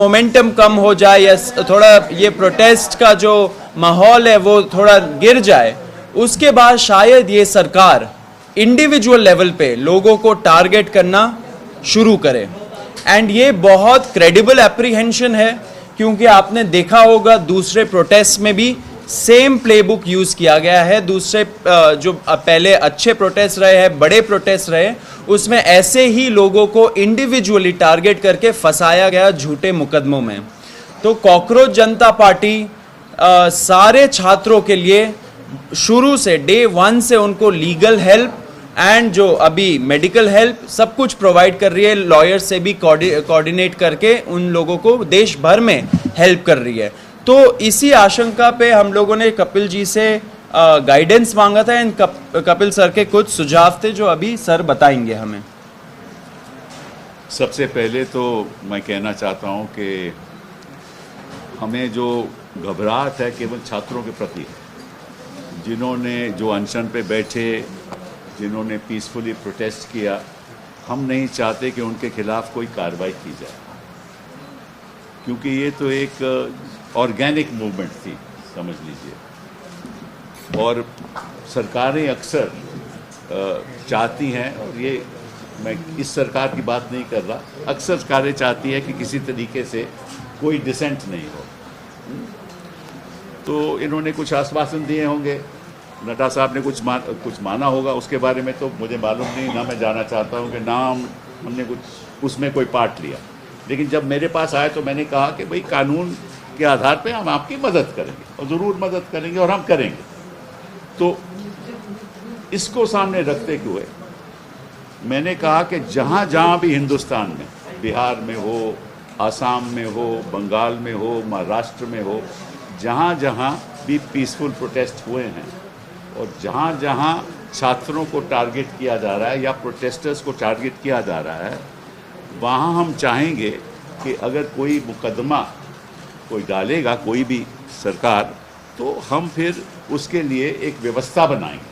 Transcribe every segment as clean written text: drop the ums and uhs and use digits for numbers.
Momentum कम हो जाए या थोड़ा ये प्रोटेस्ट का जो माहौल है वो थोड़ा गिर जाए, उसके बाद शायद ये सरकार इंडिविजुअल लेवल पे लोगों को टारगेट करना शुरू करे। एंड ये बहुत क्रेडिबल एप्रीहेंशन है, क्योंकि आपने देखा होगा दूसरे प्रोटेस्ट में भी सेम प्लेबुक यूज़ किया गया है। दूसरे जो पहले अच्छे प्रोटेस्ट रहे हैं, बड़े प्रोटेस्ट रहे, उसमें ऐसे ही लोगों को इंडिविजुअली टारगेट करके फंसाया गया झूठे मुकदमों में। तो कॉकरोच जनता पार्टी सारे छात्रों के लिए शुरू से डे 1 से उनको लीगल हेल्प एंड जो अभी मेडिकल हेल्प सब कुछ प्रोवाइड कर रही है। लॉयर से भी कोऑर्डिनेट करके उन लोगों को देश भर में हेल्प कर रही है। तो इसी आशंका पे हम लोगों ने कपिल जी से गाइडेंस मांगा था। एंड कपिल सर के कुछ सुझाव थे जो अभी सर बताएंगे हमें। सबसे पहले तो मैं कहना चाहता हूं कि हमें जो घबराहट है केवल छात्रों के प्रति, जिन्होंने जो अनशन पे बैठे, जिन्होंने पीसफुली प्रोटेस्ट किया, हम नहीं चाहते कि उनके खिलाफ कोई कार्रवाई की जाए, क्योंकि ये तो एक ऑर्गेनिक मूवमेंट थी, समझ लीजिए। और सरकारें अक्सर चाहती हैं, और ये मैं इस सरकार की बात नहीं कर रहा, अक्सर सरकारें चाहती है कि किसी तरीके से कोई डिसेंट नहीं हो। तो इन्होंने कुछ आश्वासन दिए होंगे, नड्डा साहब ने कुछ माना होगा, उसके बारे में तो मुझे मालूम नहीं, ना मैं जाना चाहता हूँ कि ना हमने कुछ उसमें कोई पार्ट लिया। लेकिन जब मेरे पास आए तो मैंने कहा कि भाई कानून के आधार पे हम आपकी मदद करेंगे, और ज़रूर मदद करेंगे, और हम करेंगे। तो इसको सामने रखते हुए मैंने कहा कि जहाँ जहाँ भी हिंदुस्तान में, बिहार में हो, आसाम में हो, बंगाल में हो, महाराष्ट्र में हो, जहाँ जहाँ भी पीसफुल प्रोटेस्ट हुए हैं और जहाँ जहाँ छात्रों को टारगेट किया जा रहा है या प्रोटेस्टर्स को टारगेट किया जा रहा है, वहाँ हम चाहेंगे कि अगर कोई मुकदमा कोई डालेगा, कोई भी सरकार, तो हम फिर उसके लिए एक व्यवस्था बनाएंगे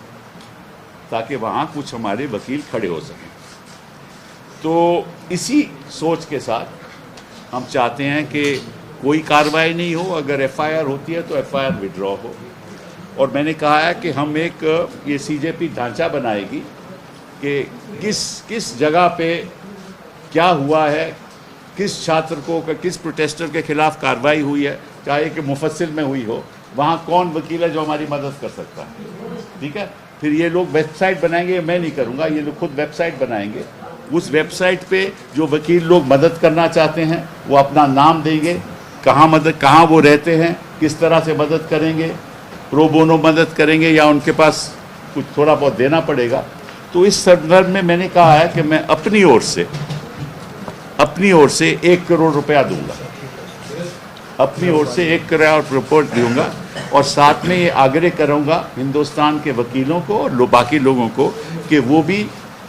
ताकि वहाँ कुछ हमारे वकील खड़े हो सकें। तो इसी सोच के साथ हम चाहते हैं कि कोई कार्रवाई नहीं हो, अगर एफआईआर होती है तो एफआईआर विड्रॉ हो। और मैंने कहा है कि हम एक ये सीजेपी ढांचा बनाएगी कि किस जगह पे क्या हुआ है, किस छात्र को, किस प्रोटेस्टर के खिलाफ कार्रवाई हुई है, चाहे कि मुफस्सिल में हुई हो, वहाँ कौन वकील है जो हमारी मदद कर सकता है। ठीक है, फिर ये लोग वेबसाइट बनाएंगे, मैं नहीं करूँगा, ये लोग खुद वेबसाइट बनाएंगे। उस वेबसाइट पे जो वकील लोग मदद करना चाहते हैं वो अपना नाम देंगे, कहाँ वो रहते हैं, किस तरह से मदद करेंगे, प्रो बोनो मदद करेंगे या उनके पास कुछ थोड़ा बहुत देना पड़ेगा। तो इस संदर्भ में मैंने कहा है कि मैं अपनी ओर से 1 करोड़ रुपया दूंगा, अपनी ओर से 1 करोड़ रिपोर्ट दूंगा, और साथ में ये आग्रह करूंगा हिंदुस्तान के वकीलों को और बाकी लोगों को कि वो भी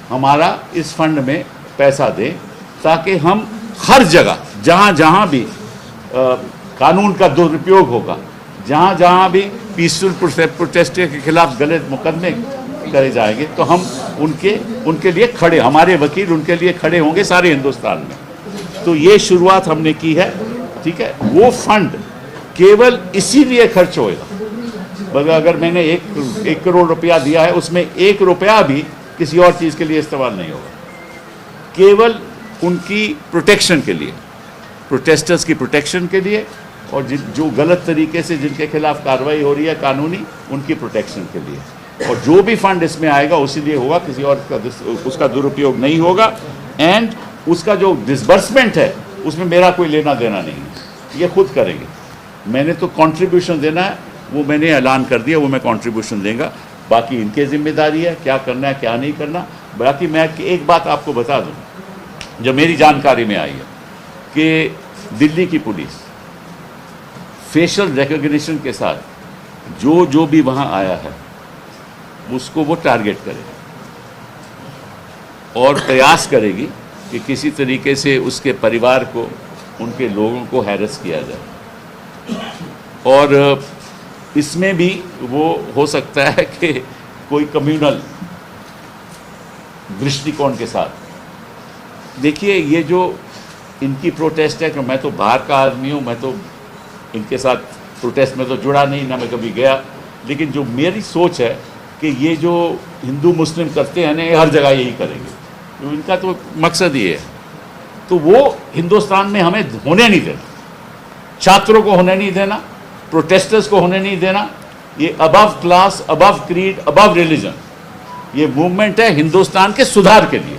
हमारा इस फंड में पैसा दें, ताकि हम हर जगह जहाँ जहाँ भी कानून का दुरुपयोग होगा, जहाँ जहाँ भी पीसफुल प्रोटेस्टर के खिलाफ गलत मुकदमे करे जाएंगे, तो हम उनके लिए खड़े, हमारे वकील उनके लिए खड़े होंगे सारे हिंदुस्तान में। तो ये शुरुआत हमने की है। ठीक है, वो फंड केवल इसीलिए खर्च होएगा, अगर मैंने 1 करोड़ रुपया दिया है, उसमें 1 रुपया भी किसी और चीज़ के लिए इस्तेमाल नहीं होगा, केवल उनकी प्रोटेक्शन के लिए, प्रोटेस्टर्स की प्रोटेक्शन के लिए, और जो गलत तरीके से जिनके खिलाफ कार्रवाई हो रही है कानूनी, उनकी प्रोटेक्शन के लिए। और जो भी फंड इसमें आएगा उसी लिए होगा, किसी और उसका दुरुपयोग नहीं होगा। एंड उसका जो डिसबर्समेंट है उसमें मेरा कोई लेना देना नहीं है, ये खुद करेंगे। मैंने तो कंट्रीब्यूशन देना है, वो मैंने ऐलान कर दिया, वो मैं कंट्रीब्यूशन देगा, बाकी इनकी जिम्मेदारी है क्या करना है क्या नहीं करना। बाकी मैं एक बात आपको बता दूं, जो मेरी जानकारी में आई है कि दिल्ली की पुलिस फेशियल रिकॉग्निशन के साथ जो भी वहाँ आया है उसको वो टारगेट करेगी और प्रयास करेगी कि किसी तरीके से उसके परिवार को, उनके लोगों को हैरेस किया जाए। और इसमें भी वो हो सकता है कि कोई कम्युनल दृष्टिकोण के साथ। देखिए, ये जो इनकी प्रोटेस्ट है कि मैं तो बाहर का आदमी हूँ, मैं तो इनके साथ प्रोटेस्ट में तो जुड़ा नहीं, ना मैं कभी गया, लेकिन जो मेरी सोच है कि ये जो हिंदू मुस्लिम करते हैं ना, ये हर जगह यही करेंगे, तो इनका तो मकसद ये है। तो वो हिंदुस्तान में हमें होने नहीं देना, छात्रों को होने नहीं देना, प्रोटेस्टर्स को होने नहीं देना। ये above class, above creed, above religion, ये मूवमेंट है हिंदुस्तान के सुधार के लिए,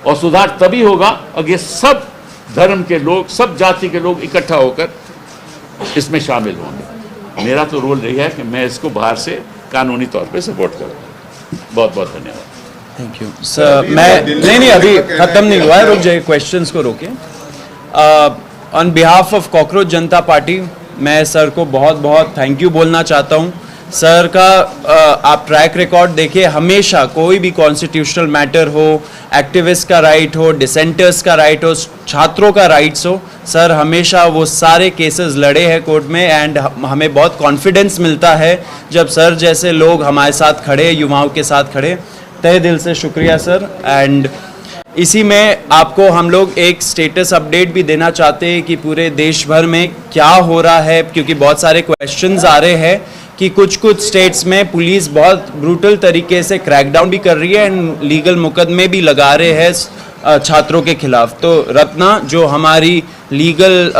और सुधार तभी होगा अगर ये सब धर्म के लोग, सब जाति के लोग इकट्ठा होकर इसमें शामिल होंगे। मेरा तो रोल रही है कि मैं इसको बाहर से कानूनी तौर पे सपोर्ट करूँ। बहुत बहुत धन्यवाद। Thank you sir. मैं नहीं अभी खत्म नहीं हुआ है, रुक जाइए, क्वेश्चंस को रोके। On behalf of cockroach Janata party मैं सर को बहुत बहुत थैंक यू बोलना चाहता हूँ। सर का आप ट्रैक रिकॉर्ड देखिए, हमेशा कोई भी कॉन्स्टिट्यूशनल मैटर हो, एक्टिविस्ट का राइट हो, डिसेंटर्स का राइट हो, छात्रों का राइट्स हो, सर हमेशा वो सारे केसेस लड़े हैं कोर्ट में। एंड हमें बहुत कॉन्फिडेंस मिलता है जब सर जैसे लोग हमारे साथ खड़े, युवाओं के साथ खड़े। तहे दिल से शुक्रिया सर। एंड इसी में आपको हम लोग एक स्टेटस अपडेट भी देना चाहते हैं कि पूरे देश भर में क्या हो रहा है, क्योंकि बहुत सारे क्वेश्चंस आ रहे हैं कि कुछ स्टेट्स में पुलिस बहुत ब्रूटल तरीके से क्रैकडाउन भी कर रही है एंड लीगल मुकदमे भी लगा रहे हैं छात्रों के खिलाफ। तो रत्ना जो हमारी लीगल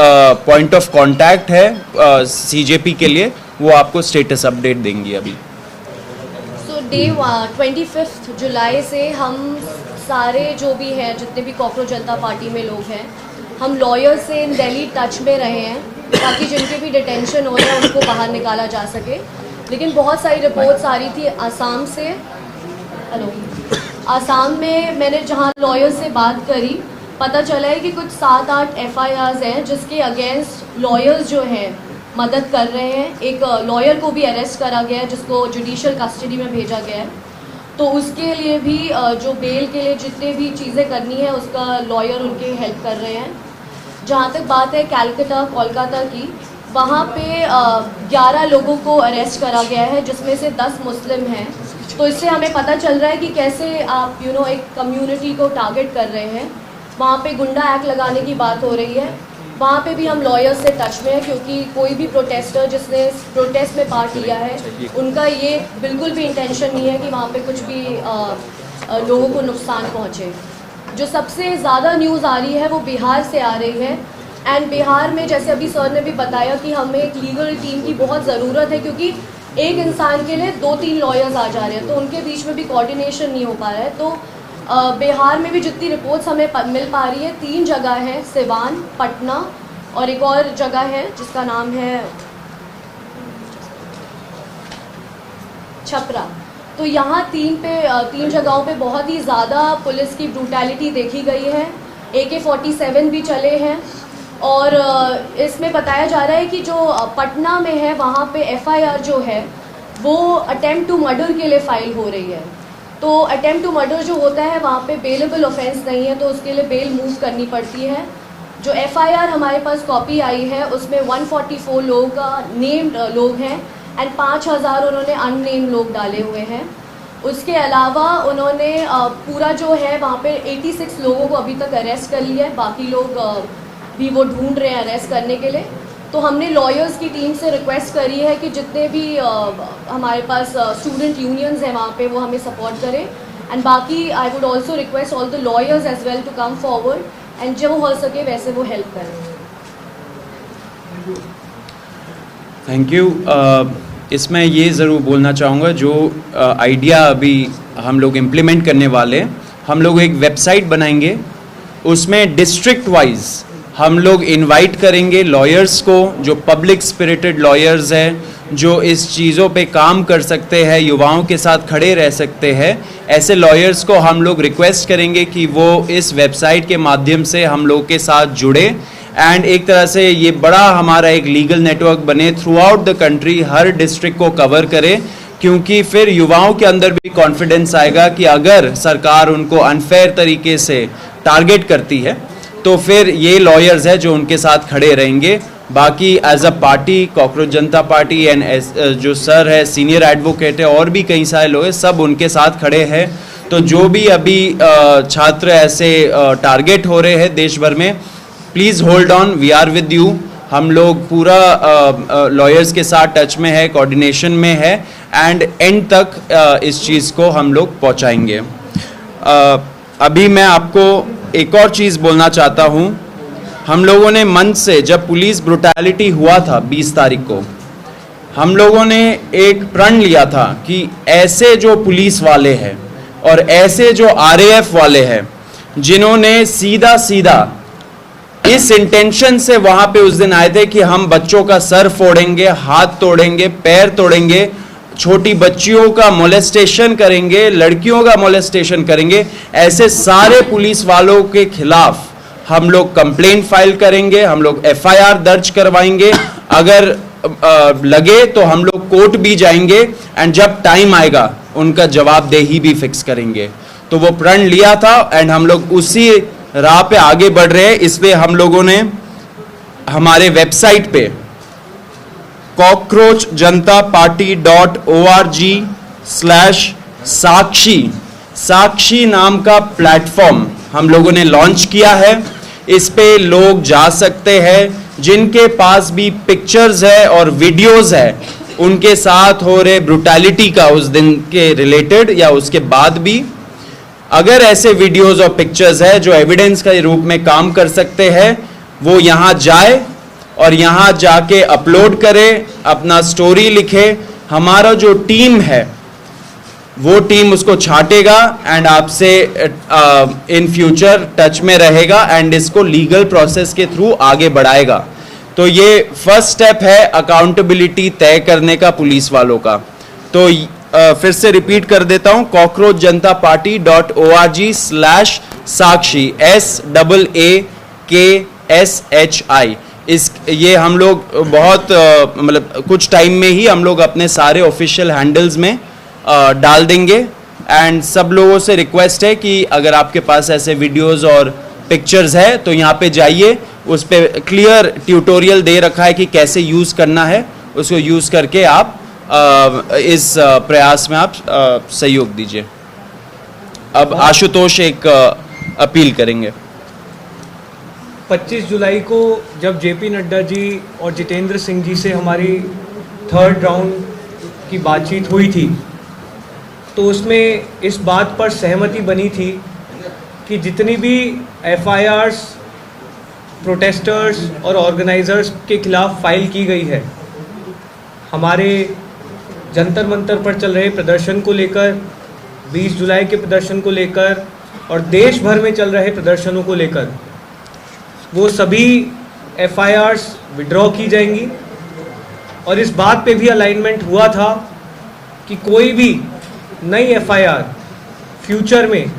पॉइंट ऑफ कांटेक्ट है सीजेपी के लिए, वो आपको स्टेटस अपडेट देंगी अभी। डे 25 जुलाई से हम सारे जो भी हैं, जितने भी कॉकरोच जनता पार्टी में लोग हैं, हम लॉयर से इन दिल्ली टच में रहे हैं ताकि जिनके भी डिटेंशन हो रहे हैं उनको बाहर निकाला जा सके। लेकिन बहुत सारी रिपोर्ट्स आ रही थी आसाम से। हेलो, आसाम में मैंने जहां लॉयर से बात करी, पता चला है कि कुछ 7-8 FIRs हैं जिसके अगेंस्ट लॉयर्स जो हैं मदद कर रहे हैं। एक लॉयर को भी अरेस्ट करा गया है जिसको जुडिशियल कस्टडी में भेजा गया है। तो उसके लिए भी जो बेल के लिए जितने भी चीज़ें करनी है उसका लॉयर उनके हेल्प कर रहे हैं। जहाँ तक बात है कलकत्ता कोलकाता की, वहाँ पे 11 लोगों को अरेस्ट करा गया है जिसमें से 10 मुस्लिम हैं। तो इससे हमें पता चल रहा है कि कैसे आप एक कम्युनिटी को टारगेट कर रहे हैं। वहाँ पे गुंडा एक्ट लगाने की बात हो रही है। वहाँ पे भी हम लॉयर्स से टच में हैं क्योंकि कोई भी प्रोटेस्टर जिसने प्रोटेस्ट में पार्ट लिया है, उनका ये बिल्कुल भी इंटेंशन नहीं है कि वहाँ पे कुछ भी लोगों को नुकसान पहुँचे। जो सबसे ज़्यादा न्यूज़ आ रही है वो बिहार से आ रही है। एंड बिहार में जैसे अभी सर ने भी बताया कि हमें एक लीगल टीम की बहुत ज़रूरत है क्योंकि एक इंसान के लिए 2-3 लॉयर्स आ जा रहे हैं, तो उनके बीच में भी कोऑर्डिनेशन नहीं हो पा रहा है। तो बिहार में भी जितनी रिपोर्ट्स हमें मिल पा रही है, 3 जगह है, सिवान, पटना और एक और जगह है जिसका नाम है छपरा। तो यहाँ 3 जगहों पे बहुत ही ज़्यादा पुलिस की ब्रूटैलिटी देखी गई है। AK-47 भी चले हैं। और इसमें बताया जा रहा है कि जो पटना में है वहाँ पे FIR जो है वो अटेम्प्ट टू मर्डर के लिए फाइल हो रही है। तो अटेम्प्ट टू मर्डर जो होता है वहाँ पे बेलेबल ऑफेंस नहीं है, तो उसके लिए बेल मूव करनी पड़ती है। जो FIR हमारे पास कॉपी आई है उसमें 144 लोगों का नेम्ड लोग हैं एंड 5000 उन्होंने अननेम्ड लोग डाले हुए हैं। उसके अलावा उन्होंने पूरा जो है वहाँ पे 86 लोगों को अभी तक अरेस्ट कर लिया है, बाकी लोग भी वो ढूंढ रहे हैं अरेस्ट करने के लिए। तो हमने लॉयर्स की टीम से रिक्वेस्ट करी है कि जितने भी हमारे पास स्टूडेंट यूनियंस हैं वहाँ पे वो हमें सपोर्ट करें। एंड बाकी I would also request all the lawyers as well to come forward and जो हो सके वैसे वो हेल्प करें। Thank you. इसमें ये ज़रूर बोलना चाहूँगा, जो आइडिया अभी हम लोग इम्प्लीमेंट करने वाले हैं, हम लोग एक वेबसाइट बनाएंगे, उसमें डिस्ट्रिक्ट वाइज हम लोग इनवाइट करेंगे लॉयर्स को, जो पब्लिक स्पिरिटेड लॉयर्स हैं, जो इस चीज़ों पे काम कर सकते हैं, युवाओं के साथ खड़े रह सकते हैं। ऐसे लॉयर्स को हम लोग रिक्वेस्ट करेंगे कि वो इस वेबसाइट के माध्यम से हम लोग के साथ जुड़े एंड एक तरह से ये बड़ा हमारा एक लीगल नेटवर्क बने, through out the country her district को कवर करे। क्योंकि फिर युवाओं के अंदर भी कॉन्फिडेंस आएगा कि अगर सरकार उनको अनफेयर तरीके से टारगेट करती है तो फिर ये लॉयर्स है जो उनके साथ खड़े रहेंगे। बाकी as a party, cockroach Janata party and जो सर है, सीनियर एडवोकेट है, और भी कई सारे लोग हैं, सब उनके साथ खड़े हैं। तो जो भी अभी छात्र ऐसे टारगेट हो रहे हैं देश भर में, please hold on, we are with you. हम लोग पूरा लॉयर्स के साथ टच में है, कोऑर्डिनेशन में है, एंड एंड तक इस चीज़ को हम लोग पहुंचाएंगे। अभी मैं आपको एक और चीज़ बोलना चाहता हूं। हम लोगों ने मन से, जब पुलिस ब्रुटैलिटी हुआ था 20 तारीख को, हम लोगों ने एक प्रण लिया था कि ऐसे जो पुलिस वाले हैं और ऐसे जो आरएएफ वाले हैं जिन्होंने सीधा सीधा इस इंटेंशन से वहां पे उस दिन आए थे कि हम बच्चों का सर फोड़ेंगे, हाथ तोड़ेंगे, पैर तोड़ेंगे, छोटी बच्चियों का मोलेस्टेशन करेंगे, लड़कियों का मोलेस्टेशन करेंगे, ऐसे सारे पुलिस वालों के खिलाफ हम लोग कंप्लेंट फाइल करेंगे, हम लोग एफआईआर दर्ज करवाएंगे, अगर लगे तो हम लोग कोर्ट भी जाएंगे, एंड जब टाइम आएगा उनका जवाबदेही भी फिक्स करेंगे। तो वो प्रण लिया था एंड हम लोग उसी राह पे आगे बढ़ रहे हैं। इसलिए हम लोगों ने हमारे वेबसाइट पे cockroachjantaparty.org/साक्षी नाम का प्लेटफॉर्म हम लोगों ने लॉन्च किया है। इस पे लोग जा सकते हैं, जिनके पास भी पिक्चर्स है और वीडियोस है उनके साथ हो रहे ब्रुटैलिटी का उस दिन के रिलेटेड या उसके बाद भी, अगर ऐसे वीडियोस और पिक्चर्स है जो एविडेंस के रूप में काम कर सकते हैं, वो यहाँ जाए और यहाँ जाके अपलोड करे, अपना स्टोरी लिखे। हमारा जो टीम है वो टीम उसको छाटेगा एंड आपसे इन फ्यूचर टच में रहेगा एंड इसको लीगल प्रोसेस के थ्रू आगे बढ़ाएगा। तो ये फर्स्ट स्टेप है अकाउंटेबिलिटी तय करने का पुलिस वालों का। तो फिर से रिपीट कर देता हूं, cockroachjantaparty.org/साक्षी SAAKSHI। ये हम लोग बहुत मतलब कुछ टाइम में ही हम लोग अपने सारे ऑफिशियल हैंडल्स में डाल देंगे। एंड सब लोगों से रिक्वेस्ट है कि अगर आपके पास ऐसे वीडियोस और पिक्चर्स है तो यहाँ पे जाइए, उस पे क्लियर ट्यूटोरियल दे रखा है कि कैसे यूज़ करना है, उसको यूज़ करके आप इस प्रयास में आप सहयोग दीजिए। अब आशुतोष एक अपील करेंगे। 25 जुलाई को जब जेपी नड्डा जी और जितेंद्र सिंह जी से हमारी 3rd राउंड की बातचीत हुई थी, तो उसमें इस बात पर सहमति बनी थी कि जितनी भी एफआईआर्स प्रोटेस्टर्स और ऑर्गेनाइजर्स के खिलाफ फाइल की गई है, हमारे जंतर मंतर पर चल रहे प्रदर्शन को लेकर, 20 जुलाई के प्रदर्शन को लेकर और देश भर में चल रहे प्रदर्शनों को लेकर, वो सभी एफआईआर्स विड्रॉ की जाएंगी। और इस बात पे भी अलाइनमेंट हुआ था कि कोई भी नई एफआईआर फ्यूचर में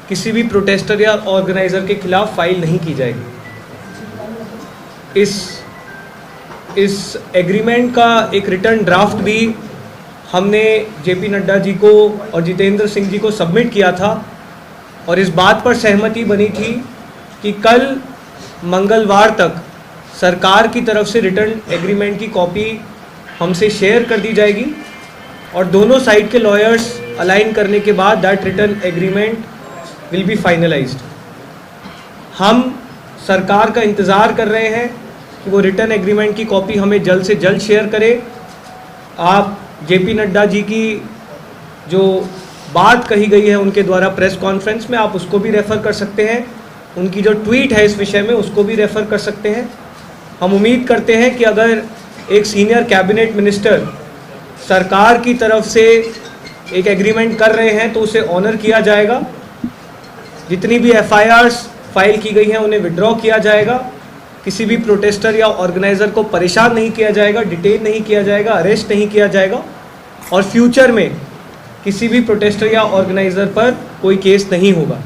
किसी भी प्रोटेस्टर या ऑर्गेनाइज़र के खिलाफ फाइल नहीं की जाएगी। इस एग्रीमेंट का एक रिटर्न ड्राफ्ट भी हमने जेपी नड्डा जी को और जितेंद्र सिंह जी को सबमिट किया था और इस बात पर सहमति बनी थी कि कल मंगलवार तक सरकार की तरफ से रिटर्न एग्रीमेंट की कॉपी हमसे शेयर कर दी जाएगी और दोनों साइड के लॉयर्स अलाइन करने के बाद that return agreement will be finalised. हम सरकार का इंतज़ार कर रहे हैं कि वो रिटर्न एग्रीमेंट की कॉपी हमें जल्द से जल्द शेयर करे। आप जेपी नड्डा जी की जो बात कही गई है उनके द्वारा प्रेस कॉन्फ्रेंस में, आप उसको भी रेफ़र कर सकते हैं। उनकी जो ट्वीट है इस विषय में उसको भी रेफ़र कर सकते हैं। हम उम्मीद करते हैं कि अगर एक सीनियर कैबिनेट मिनिस्टर सरकार की तरफ से एक एग्रीमेंट कर रहे हैं तो उसे ऑनर किया जाएगा। जितनी भी एफआईआर्स फाइल की गई हैं उन्हें विड्रॉ किया जाएगा। किसी भी प्रोटेस्टर या ऑर्गेनाइज़र को परेशान नहीं किया जाएगा, डिटेन नहीं किया जाएगा, अरेस्ट नहीं किया जाएगा और फ्यूचर में किसी भी प्रोटेस्टर या ऑर्गेनाइज़र पर कोई केस नहीं होगा।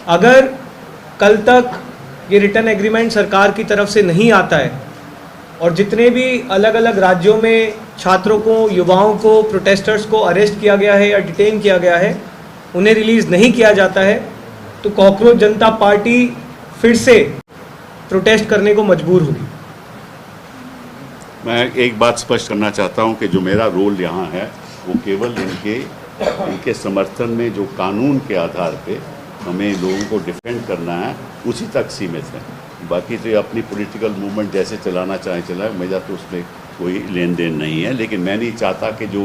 अगर कल तक ये रिटर्न एग्रीमेंट सरकार की तरफ से नहीं आता है और जितने भी अलग अलग राज्यों में छात्रों को, युवाओं को, प्रोटेस्टर्स को अरेस्ट किया गया है या डिटेन किया गया है, उन्हें रिलीज़ नहीं किया जाता है, तो कॉकरोच जनता पार्टी फिर से प्रोटेस्ट करने को मजबूर होगी। मैं एक बात स्पष्ट करना चाहता हूं कि जो मेरा रोल यहाँ है वो केवल इनके उनके समर्थन में जो कानून के आधार पे हमें लोगों को डिफेंड करना है उसी तक सीमित है। बाकी तो ये अपनी पॉलिटिकल मूवमेंट जैसे चलाना चाहे चलाए, मेरा तो उसमें कोई लेन देन नहीं है। लेकिन मैं नहीं चाहता कि जो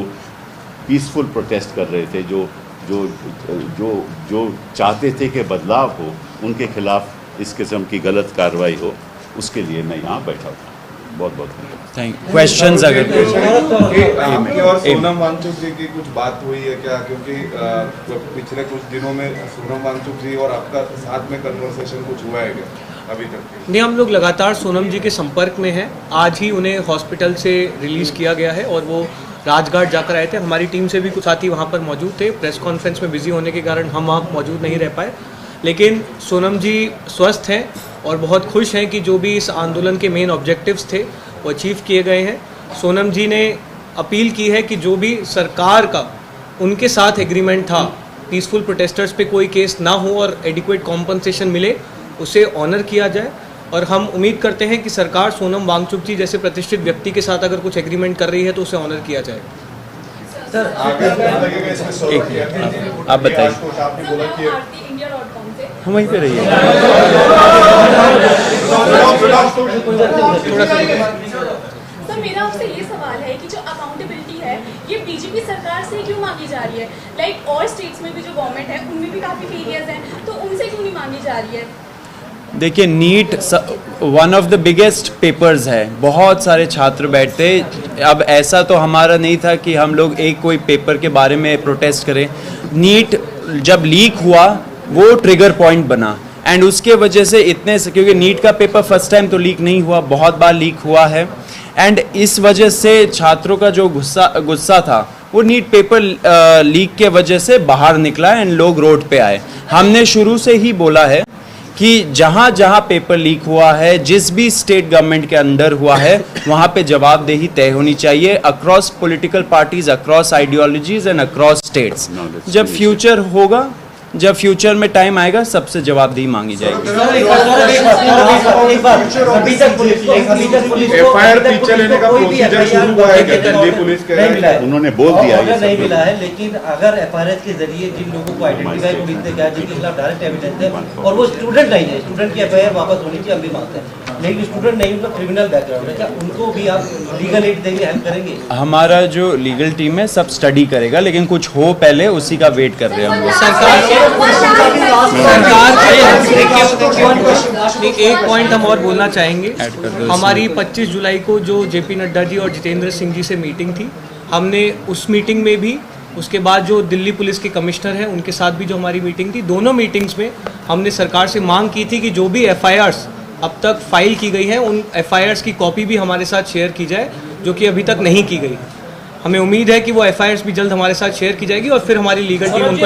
पीसफुल प्रोटेस्ट कर रहे थे, जो जो जो जो चाहते थे कि बदलाव हो, उनके खिलाफ इस किस्म की गलत कार्रवाई हो, उसके लिए मैं यहाँ बैठा हूँ। बहुत बहुत धन्यवाद। Thank you. क्वेश्चंस अगर आपकी और सोनम वांगचुक जी की कुछ बात हुई है क्या? क्योंकि पिछले कुछ दिनों में सोनम वांगचुक जी और आपका साथ में कन्वर्सेशन कुछ हुआ है क्या अभी तक? नहीं, हम लोग लगातार सोनम जी के संपर्क में हैं। आज ही उन्हें हॉस्पिटल से रिलीज़ किया गया है और वो राजघाट जाकर आए थे। हमारी टीम से भी कुछ साथी वहाँ पर मौजूद थे। प्रेस कॉन्फ्रेंस में बिजी होने के कारण हम वहाँ मौजूद नहीं रह पाए, लेकिन सोनम जी स्वस्थ हैं और बहुत खुश हैं कि जो भी इस आंदोलन के मेन ऑब्जेक्टिव्स थे वो अचीव किए गए हैं। सोनम जी ने अपील की है कि जो भी सरकार का उनके साथ एग्रीमेंट था, पीसफुल प्रोटेस्टर्स पे कोई केस ना हो और एडिक्वेट कॉम्पनसेशन मिले, उसे ऑनर किया जाए। और हम उम्मीद करते हैं कि सरकार सोनम वांगचुक जी जैसे प्रतिष्ठित व्यक्ति के साथ अगर कुछ एग्रीमेंट कर रही है तो उसे ऑनर किया जाए। सर आप बताइए। हम वहीं पे रहिए। सर, मेरा आपसे ये सवाल है कि जो अकाउंटेबिलिटी है ये बीजेपी सरकार से क्यों मांगी जा रही है? लाइक और स्टेट्स में भी जो गवर्नमेंट है उनमें भी काफ़ी फेलियर्स हैं, तो उनसे क्यों नहीं मांगी जा रही है? देखिए, NEET one of the biggest papers है, बहुत सारे छात्र बैठते। अब ऐसा तो हमारा नहीं था कि हम लोग एक कोई पेपर के बारे में प्रोटेस्ट करें। नीट जब लीक हुआ वो ट्रिगर पॉइंट बना, एंड उसके वजह से इतने से, क्योंकि नीट का पेपर फर्स्ट टाइम तो लीक नहीं हुआ, बहुत बार लीक हुआ है, एंड इस वजह से छात्रों का जो गुस्सा था वो नीट पेपर लीक के वजह से बाहर निकला एंड लोग रोड पे आए। हमने शुरू से ही बोला है कि जहाँ जहाँ पेपर लीक हुआ है, जिस भी स्टेट गवर्नमेंट के अंडर हुआ है, वहाँ पे जवाबदेही तय होनी चाहिए across political parties, across ideologies and across states. जब फ्यूचर होगा, जब फ्यूचर में टाइम आएगा, सबसे जवाबदेही मांगी जाएगी। एफआईआर पीछे लेने का प्रोसीजर शुरू हुआ है क्या दिल्ली पुलिस के? उन्होंने बोल दिया है नहीं मिला है, लेकिन अगर एफआईआर के जरिए जिन लोगों को आइडेंटिफाई पुलिस ने किया, जिनके खिलाफ डायरेक्ट एविडेंस है और वो स्टूडेंट नहीं है, स्टूडेंट की एफआईआर वापस होनी चाहिए, हम भी मांगते हैं। लेकिन स्टूडेंट नहीं, उनका क्रिमिनल बैकग्राउंड है, क्या उनको भी आप लीगल एड देंगे, हेल्प करेंगे? हमारा जो लीगल टीम है सब स्टडी करेगा, लेकिन कुछ हो पहले, उसी का वेट कर रहे हैं हम लोग। एक पॉइंट हम और बोलना चाहेंगे। हमारी 25 जुलाई को जो जेपी नड्डा जी और जितेंद्र सिंह जी से मीटिंग थी, हमने उस मीटिंग में भी, उसके बाद जो दिल्ली पुलिस के कमिश्नर हैं उनके साथ भी जो हमारी मीटिंग थी, दोनों मीटिंग्स में हमने सरकार से मांग की थी कि जो भी एफआईआर्स अब तक फाइल की गई हैं उन एफआईआर्स की कॉपी भी हमारे साथ शेयर की जाए, जो कि अभी तक नहीं की गई। हमें उम्मीद है कि वो एफआईआर्स भी जल्द हमारे साथ शेयर की जाएगी और फिर हमारी लीगल टीम उनको